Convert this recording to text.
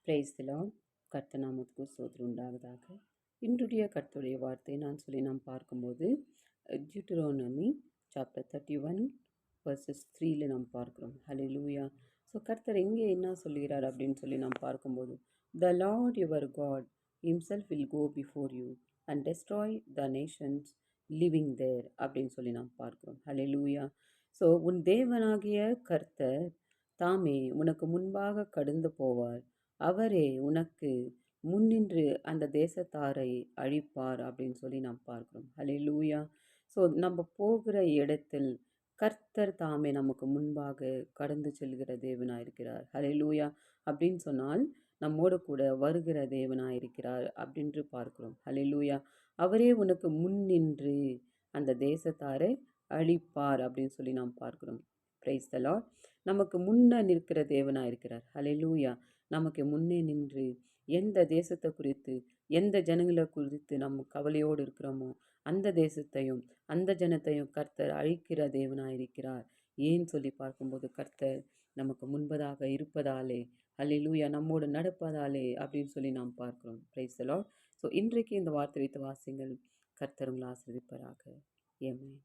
Praise the Lord. கர்த்தர் நாமத்துக்கு ஸ்தோத்திரம் உண்டாவதாக. இன்றைய கர்த்தருடைய வார்த்தை நாம் பார்க்கும்போது டியூட்டரோனமி சாப்டர் 31 வர்சஸ் 3 நாம் பார்க்கிறோம். ஹல்லேலூயா. ஸோ கர்த்தர் எங்கே என்ன சொல்கிறார் அப்படின்னு நாம் பார்க்கும்போது, the lord your god himself will go before you and destroy the nations living there அப்படின்னு நாம் பார்க்கிறோம். ஹல்லேலூயா. ஸோ உன் தேவனாகிய கர்த்தர் தாமே உனக்கு முன்பாக கடந்து போவார், அவரே உனக்கு முன்னின்று அந்த தேசத்தாரை அழிப்பார் அப்படின்னு நாம் பார்க்கிறோம். ஹல்லேலூயா. ஸோ நம்ம போகிற இடத்தில் கர்த்தர் தாமே நமக்கு முன்பாக கடந்து செல்கிற தேவனாயிருக்கிறார். ஹல்லேலூயா. அப்படின்னு சொன்னால் நம்மோடு கூட வருகிற தேவனாயிருக்கிறார் அப்படின்று பார்க்கிறோம். ஹல்லேலூயா. அவரே உனக்கு முன்னின்று அந்த தேசத்தாரை அழிப்பார் அப்படின்னு நாம் பார்க்கிறோம். Praise the Lord. நமக்கு முன்ன நிற்கிற தேவனாக இருக்கிறார். ஹல்லேலூயா. நமக்கு முன்னே நின்று எந்த தேசத்தை குறித்து, எந்த ஜனங்களை குறித்து நம்ம கவலையோடு இருக்கிறோமோ அந்த தேசத்தையும் அந்த ஜனத்தையும் கர்த்தர் அழிக்கிற தேவனாக இருக்கிறார். ஏன்னு சொல்லி பார்க்கும்போது கர்த்தர் நமக்கு முன்பதாக இருப்பதாலே, ஹல்லேலூயா, நம்மோடு நடப்பதாலே அப்படின்னு நாம் பார்க்கிறோம். Praise the Lord. ஸோ இன்றைக்கு இந்த வார்த்தை வைத்த வாசிங்கள். கர்த்தர் உங்களை ஆசீர்வதிப்பாராக. ஆமென்.